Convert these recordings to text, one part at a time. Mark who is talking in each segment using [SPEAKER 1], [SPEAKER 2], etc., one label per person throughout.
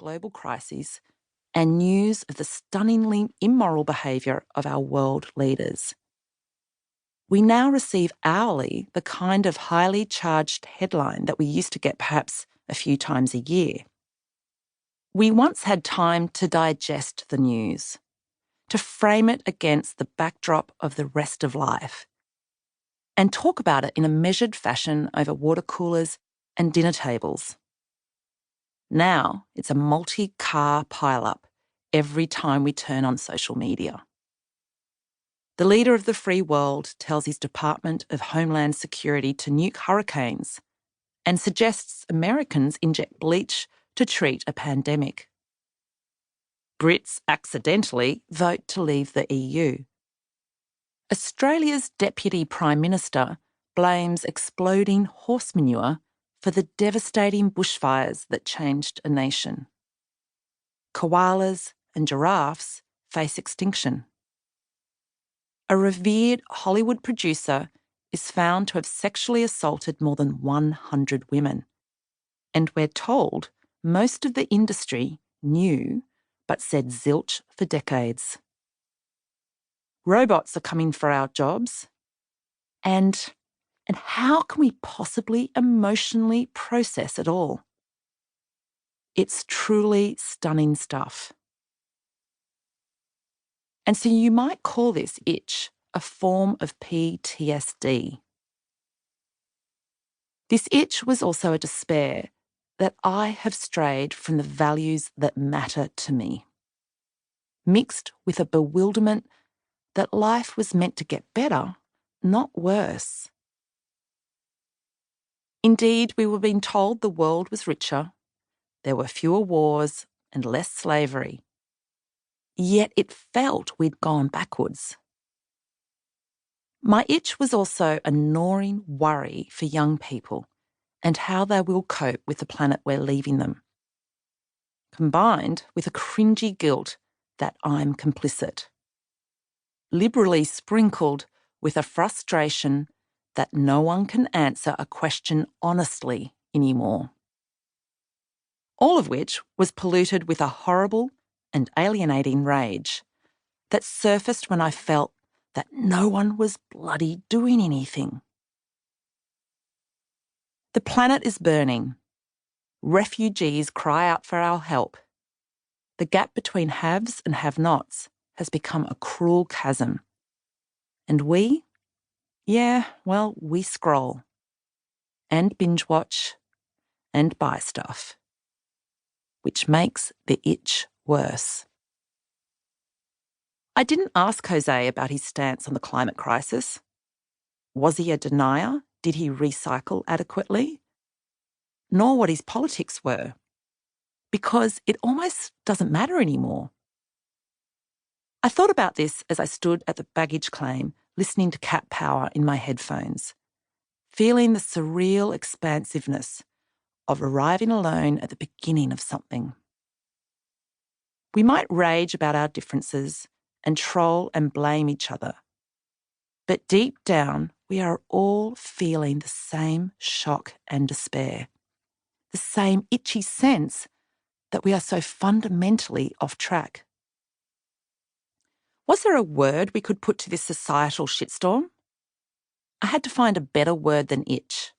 [SPEAKER 1] global crises and news of the stunningly immoral behaviour of our world leaders. We now receive hourly the kind of highly charged headline that we used to get perhaps a few times a year. We once had time to digest the news, to frame it against the backdrop of the rest of life, and talk about it in a measured fashion over water coolers and dinner tables. Now it's a multi-car pile-up every time we turn on social media. The leader of the free world tells his Department of Homeland Security to nuke hurricanes and suggests Americans inject bleach to treat a pandemic. Brits accidentally vote to leave the EU. Australia's Deputy Prime Minister blames exploding horse manure for the devastating bushfires that changed a nation. Koalas and giraffes face extinction. A revered Hollywood producer is found to have sexually assaulted more than 100 women. And we're told most of the industry knew but said zilch for decades. Robots are coming for our jobs. And how can we possibly emotionally process it all? It's truly stunning stuff. And so you might call this itch a form of PTSD. This itch was also a despair that I have strayed from the values that matter to me, mixed with a bewilderment that life was meant to get better, not worse. Indeed, we were being told the world was richer, there were fewer wars and less slavery. Yet it felt we'd gone backwards. My itch was also a gnawing worry for young people and how they will cope with the planet we're leaving them, combined with a cringy guilt that I'm complicit, liberally sprinkled with a frustration that no one can answer a question honestly anymore. All of which was polluted with a horrible and alienating rage that surfaced when I felt that no one was bloody doing anything. The planet is burning. Refugees cry out for our help. The gap between haves and have-nots has become a cruel chasm. And we scroll and binge watch and buy stuff, which makes the itch worse. I didn't ask Jose about his stance on the climate crisis. Was he a denier? Did he recycle adequately? Nor what his politics were, because it almost doesn't matter anymore. I thought about this as I stood at the baggage claim, listening to Cat Power in my headphones, feeling the surreal expansiveness of arriving alone at the beginning of something. We might rage about our differences and troll and blame each other, but deep down we are all feeling the same shock and despair, the same itchy sense that we are so fundamentally off track. Was there a word we could put to this societal shitstorm? I had to find a better word than itch.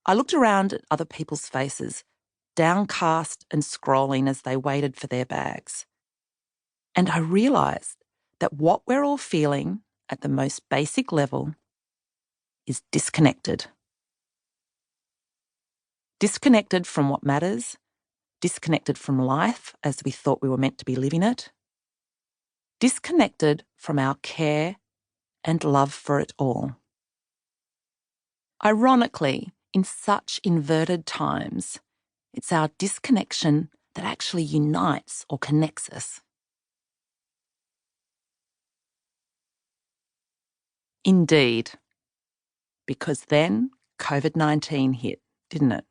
[SPEAKER 1] I looked around at other people's faces, downcast and scrolling as they waited for their bags. And I realised that what we're all feeling at the most basic level is disconnected. Disconnected from what matters, disconnected from life as we thought we were meant to be living it, disconnected from our care and love for it all. Ironically, in such inverted times, it's our disconnection that actually unites or connects us. Indeed, because then COVID-19 hit, didn't it?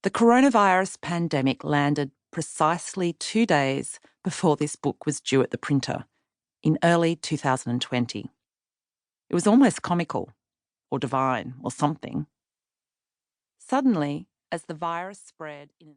[SPEAKER 1] The coronavirus pandemic landed precisely 2 days before this book was due at the printer, in early 2020. It was almost comical, or divine, or something. Suddenly, as the virus spread in